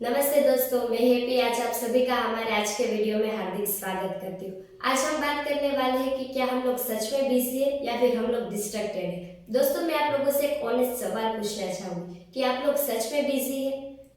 नमस्ते दोस्तों, मैं हैप्पी आज आप सभी का हमारे आज के वीडियो में हार्दिक स्वागत करती हूँ। आज हम बात करने वाले हैं कि क्या हम लोग सच में बिजी है या फिर हम लोग डिस्ट्रैक्टेड है। दोस्तों, मैं आप लोगों से एक ऑनेस्ट सवाल पूछना चाहूंगी कि आप लोग सच में बिजी है?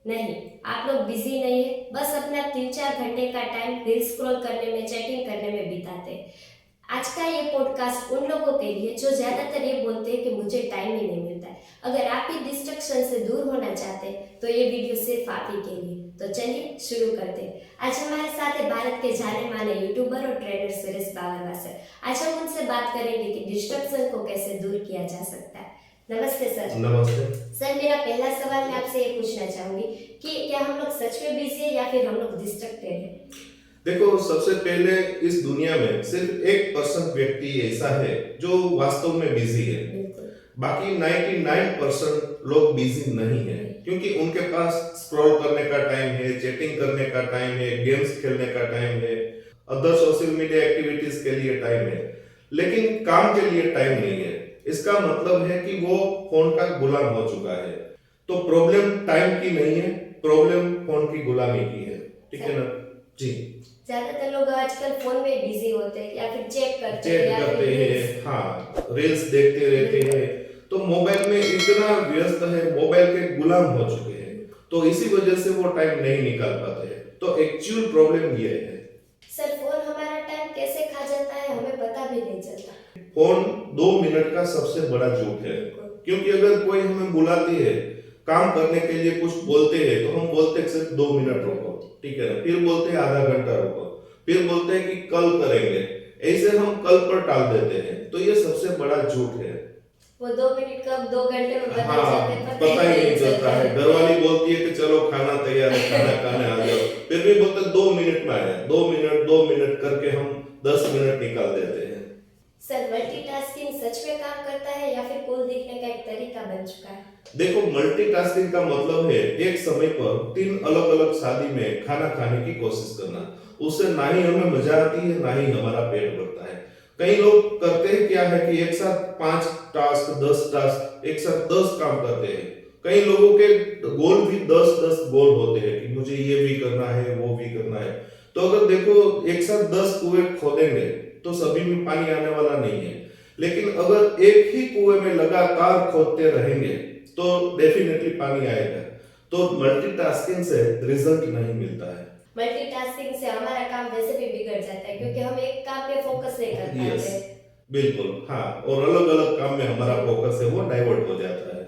नहीं, आप लोग बिजी नहीं है, बस अपना 3-4 घंटे का टाइम रील स्क्रॉल करने में, चैटिंग करने में बिताते हैं। आज का ये पॉडकास्ट उन लोगों के लिए जो ज्यादातर ये बोलते हैं कि मुझे टाइम ही नहीं मिलता है। अगर आप भी डिस्ट्रक्शन से दूर होना चाहते हैं तो ये वीडियो सिर्फ आप ही के लिए। तो चलिए शुरू करते हैं। आज हमारे साथ है भारत के जाने माने यूट्यूबर और ट्रेडर सुरेश बावरवा सर। आज हम उनसे बात करेंगे कि डिस्ट्रक्शन को कैसे दूर किया जा सकता है। नमस्ते सर। नमस्ते सर, मेरा पहला सवाल मैं आपसे ये पूछना चाहूंगी कि क्या हम लोग सच में बिजी है या फिर हम लोग डिस्ट्रैक्टेड है? देखो, सबसे पहले इस दुनिया में सिर्फ 1% व्यक्ति ऐसा है जो वास्तव में बिजी है। बिल्कुल। बाकी 99% लोग बिजी नहीं है, क्योंकि उनके पास स्क्रॉल करने का टाइम है, चैटिंग करने का टाइम है, गेम्स खेलने का टाइम है, अदर सोशल मीडिया एक्टिविटीज के लिए टाइम है, लेकिन काम के लिए टाइम नहीं है। इसका मतलब है कि वो फोन का गुलाम हो चुका है। तो प्रॉब्लम टाइम की नहीं है, प्रॉब्लम फोन की गुलामी की है। ठीक है ना जी। ज्यादातर लोग आजकल फोन में बिजी होते हैं या फिर चेक करते हैं, हाँ, रील्स देखते रहते हैं। तो मोबाइल में इतना व्यस्त है, मोबाइल के गुलाम हो चुके हैं, तो इसी वजह से वो टाइम नहीं निकाल पाते हैं। तो एक्चुअल प्रॉब्लम ये है। सर, फोन हमारा टाइम कैसे खा जाता है हमें पता भी नहीं चलता। फोन 2 मिनट का सबसे बड़ा झूठ है, क्योंकि अगर कोई हमें बुलाती है, काम करने के लिए कुछ बोलते हैं, तो हम बोलते हैं सिर्फ 2 मिनट रुको, ठीक है ना, फिर बोलते हैं आधा घंटा रुको, फिर बोलते हैं कि कल करेंगे। ऐसे हम कल पर टाल देते हैं, तो ये सबसे बड़ा झूठ है। वो 2 मिनट कब 2 घंटे में बदल हाँ, जाते हैं पता ही नहीं चलता है। घरवाली बोलती है कि चलो खाना तैयार है, खाना खाने आ जाओ, फिर भी बोलते 2 मिनट में आया। 2 मिनट करके हम 10 मिनट निकाल देते हैं। सर, मल्टीटास्किंग सच में काम करता है या फिर कूल दिखने का एक तरीका बन चुका है? देखो, मल्टीटास्किंग का मतलब है एक समय पर 3 अलग अलग शादी में खाना खाने की कोशिश करना। उससे ना ही हमें मजा आती है, ना ही हमारा पेट भरता है। कई लोग करते हैं क्या है कि एक साथ 5 टास्क, 10 टास्क, एक साथ 10 काम करते हैं। कई लोगों के गोल भी 10-10 गोल होते हैं कि मुझे ये भी करना है, वो भी करना है। तो अगर देखो, एक साथ 10 कुएं खोदेंगे तो सभी में पानी आने वाला नहीं है, लेकिन अगर एक ही कुएं में लगातार खोदते रहेंगे तो डेफिनेटली पानी आएगा। तो मल्टीटास्किंग से रिजल्ट नहीं मिलता है। मल्टीटास्किंग से हमारा काम वैसे भी बिगड़ जाता है क्योंकि हम एक काम पे फोकस नहीं कर यस, पाते। बिल्कुल, हाँ, और अलग अलग काम में हमारा फोकस है वो डाइवर्ट हो जाता है।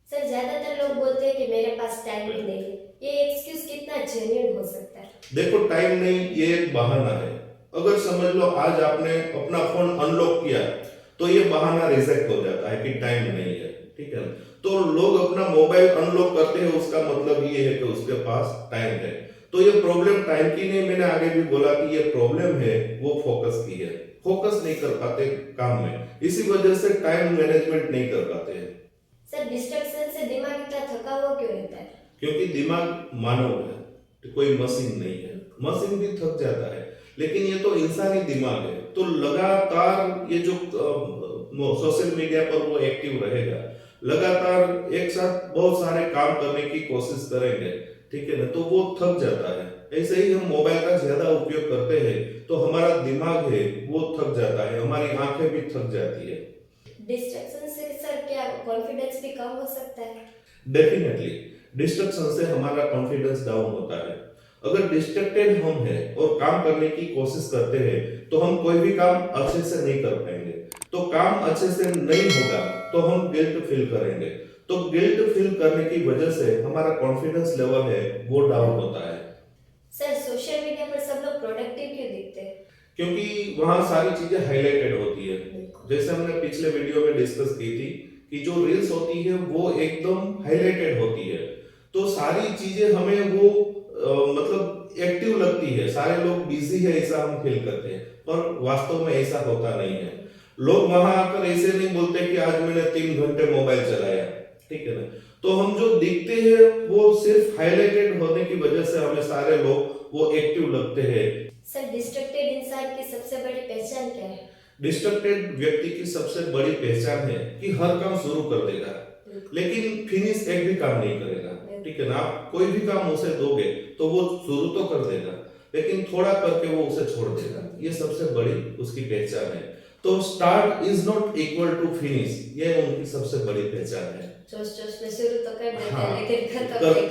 सर, ज्यादातर लोग बोलते हैं कि मेरे पास टाइम ही नहीं है। ये एक्सक्यूज कितना जेन्युइन हो सकता है? देखो, टाइम नहीं, ये एक बहाना है। अगर समझ लो आज आपने अपना फोन अनलॉक किया, तो ये बहाना रिजेक्ट हो जाता है कि टाइम नहीं है। ठीक है, तो लोग अपना मोबाइल अनलॉक करते हैं, उसका मतलब ये है कि उसके पास टाइम है। तो ये प्रॉब्लम टाइम की नहीं, मैंने आगे भी बोला कि ये प्रॉब्लम है वो फोकस की है। फोकस नहीं कर पाते काम में, इसी वजह से टाइम मैनेजमेंट नहीं कर पाते हैं। सर, डिस्ट्रैक्शन से दिमाग इतना थका हुआ क्यों रहता है? क्योंकि दिमाग मानव है, तो कोई मशीन नहीं है। मशीन भी थक जाता है, लेकिन ये तो इंसानी दिमाग है। तो लगातार ये जो सोशल मीडिया पर वो एक्टिव रहेगा, लगातार एक साथ बहुत सारे काम करने की कोशिश करेंगे, ठीक है ना, तो वो थक जाता है। ऐसे ही हम मोबाइल का ज्यादा उपयोग करते हैं तो हमारा दिमाग है वो थक जाता है, हमारी आंखें भी थक जाती है। डिस्ट्रैक्शन से सर क्या कॉन्फिडेंस भी कम हो सकता है? डेफिनेटली, डिस्ट्रक्शन से हमारा कॉन्फिडेंस डाउन होता है। अगर डिस्ट्रैक्टेड हम हैं और काम करने की कोशिश करते हैं तो हम कोई भी काम अच्छे से नहीं कर पाएंगे। तो काम अच्छे से नहीं होगा तो हम गिल्ट फील करेंगे। तो गिल्ट फील करने की वजह से हमारा कॉन्फिडेंस लेवल है वो डाउन होता है। सर, सोशल मीडिया पर सब लोग प्रोडक्टिव क्यों दिखते हैं? क्योंकि वहां सारी चीजें हाईलाइटेड होती है। जैसे हमने पिछले वीडियो में डिस्कस की थी कि जो रील्स होती है वो एकदम हाईलाइटेड होती है, तो सारी चीजें हमें वो मतलब एक्टिव लगती है, सारे लोग बिजी है ऐसा हम फील करते हैं, पर वास्तव में ऐसा होता नहीं है। लोग वहां आकर ऐसे नहीं बोलते कि आज मैंने 3 घंटे मोबाइल चलाया, ठीक है ना। तो हम जो दिखते हैं वो सिर्फ हाईलाइटेड होने की वजह से हमें सारे लोग वो एक्टिव लगते हैं। सर, डिस्ट्रैक्टेड इंसान की सबसे बड़ी पहचान क्या है? डिस्ट्रक्टेड व्यक्ति की सबसे बड़ी पहचान है कि हर काम शुरू कर देगा लेकिन फिनिश एक भी काम नहीं करेगा। ठीक है ना। आप कोई भी काम उसे दोगे तो वो शुरू तो कर देगा, लेकिन थोड़ा करके वो उसे छोड़ देगा। ये सबसे बड़ी उसकी पहचान है। तो start is not equal to finish, ये उनकी सबसे बड़ी पहचान है। जोश जोश में शुरू तो कर देते हाँ, हैं लेकिन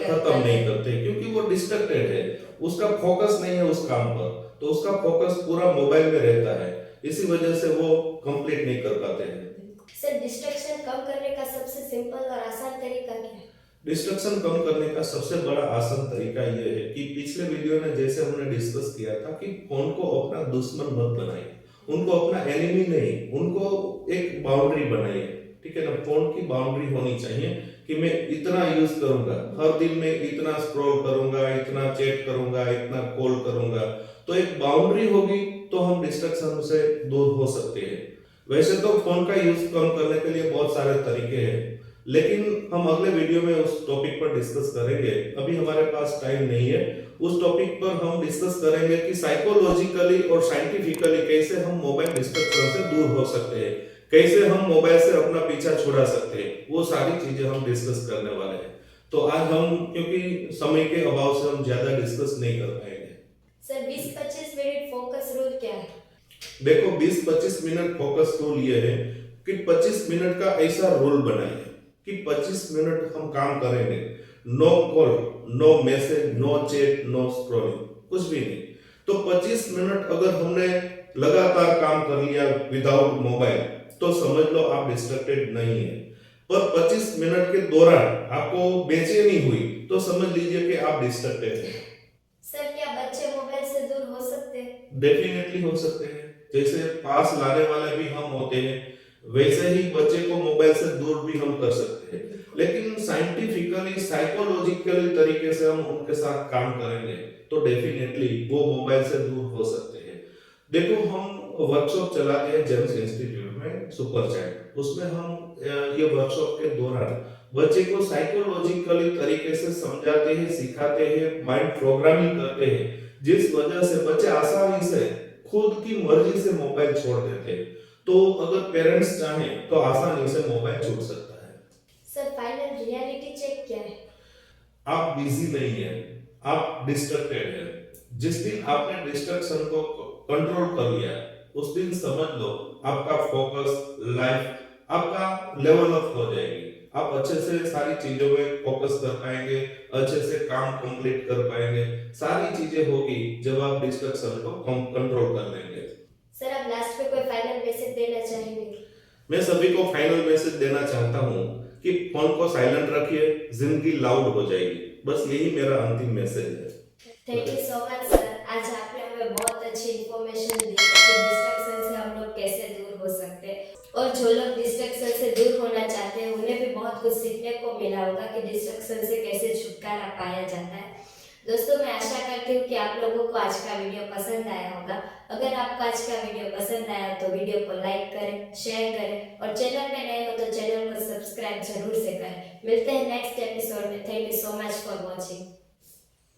खत्म नहीं करते क्योंकि वो डिस्ट्रैक्टेड है, उसका फोकस नहीं है उस काम पर, तो उसका फोकस पूरा मोबाइल में रहता है, इसी वजह से वो कंप्लीट नहीं कर पाते हैं। सर डिस्ट्रैक्शन कम करने का सबसे सिंपल और आसान तरीका क्या है? डिस्ट्रैक्शन कम करने का सबसे बड़ा आसान तरीका ये है कि पिछले वीडियो में जैसे हमने डिस्कस किया था कि फोन को अपना दुश्मन मत बनाइए, उनको अपना एनिमी नहीं, उनको एक बाउंड्री बनाइए, ठीक है ना। फोन की बाउंड्री होनी चाहिए कि मैं इतना यूज करूंगा, हर दिन में इतना स्क्रॉल करूंगा, इतना चैट करूंगा, इतना कॉल करूंगा, तो एक बाउंड्री होगी तो हम डिस्ट्रैक्शन से दूर हो सकते हैं। वैसे तो फोन का यूज कम करने के लिए बहुत सारे तरीके हैं, लेकिन हम अगले वीडियो में उस टॉपिक पर डिस्कस करेंगे। अभी हमारे पास टाइम नहीं है। उस टॉपिक पर हम डिस्कस करेंगे कि साइकोलॉजिकली और साइंटिफिकली कैसे हम मोबाइल डिस्ट्रैक्शन से दूर हो सकते हैं, कैसे हम मोबाइल से अपना पीछा छुड़ा सकते हैं, वो सारी चीजें हम डिस्कस करने वाले हैं। तो आज हम क्योंकि समय के अभाव से हम ज्यादा डिस्कस नहीं कर पाएंगे। सर 20-25 मिनट फोकस रूल क्या है? देखो 20-25 मिनट फोकस रूल ये है कि 25 मिनट का ऐसा रूल बनाइए कि 25 मिनट हम काम करेंगे, no call, no message, no chat, no scrolling, कुछ भी नहीं। तो 25 मिनट अगर हमने लगातार काम कर लिया विदाउट मोबाइल तो समझ लो आप डिस्ट्रैक्टेड नहीं है। पर 25 मिनट के दौरान आपको बेचैनी हुई तो समझ लीजिए कि आप डिस्ट्रैक्टेड हैं। सर क्या बच्चे मोबाइल से दूर हो सकते हैं? डेफिनेटली हो सकते हैं। जैसे पास लाने वाले भी हम होते हैं, वैसे ही बच्चे को मोबाइल से दूर भी हम कर सकते हैं, लेकिन साइंटिफिकली साइकोलॉजिकली तरीके से हम उनके साथ काम करेंगे तो डेफिनेटली वो मोबाइल से दूर हो सकते हैं। देखो हम वर्कशॉप चलाते हैं जेम्स इंस्टीट्यूट में, सुपर चैट, उसमें हम ये वर्कशॉप के दौरान बच्चे को साइकोलॉजिकली तरीके से समझाते हैं, सिखाते हैं, माइंड प्रोग्रामिंग करते हैं, जिस वजह से बच्चे आसानी से खुद की मर्जी से मोबाइल छोड़ देते हैं। तो अगर पेरेंट्स चाहें तो आसानी से मोबाइल छूट सकता है। सर फाइनल रियलिटी चेक क्या है? आप बिजी नहीं है, आप डिस्ट्रैक्टेड है। जिस दिन आपने डिस्ट्रैक्शन को कंट्रोल कर लिया उस दिन समझ लो आपका फोकस, लाइफ आपका लेवल अप हो जाएगी। आप अच्छे से सारी चीजों में फोकस कर पाएंगे, अच्छे से काम कंप्लीट कर पाएंगे, सारी चीजें होगी जब आप डिस्ट्रैक्शन को कंट्रोल कर लेंगे। सर आप लास्ट में कोई फाइनल मैसेज देना चाहेंगे? मैं सभी को फाइनल मैसेज देना चाहता हूँ कि फोन को साइलेंट रखिए, जिंदगी लाउड हो जाएगी। बस यही मेरा अंतिम मैसेज है। Thank you so much sir, आज आपने हमें बहुत अच्छी इन्फॉर्मेशन दी कि डिस्ट्रैक्शन से हम लोग कैसे दूर हो सकते हैं, और जो लोग डिस्ट्रैक्शन से दूर होना चाहते हैं उन्हें भी बहुत कुछ सीखने को मिला होगा कि डिस्ट्रैक्शन से कैसे छुटकारा पाया जाता है। दोस्तों मैं आशा करती हूँ कि आप लोगों को आज का वीडियो पसंद आया होगा। अगर आपको आज का वीडियो पसंद आया तो वीडियो को लाइक करें, शेयर करें, और चैनल में नए हो तो चैनल को सब्सक्राइब जरूर से करें। मिलते हैं नेक्स्ट एपिसोड में। Thank you so much for watching.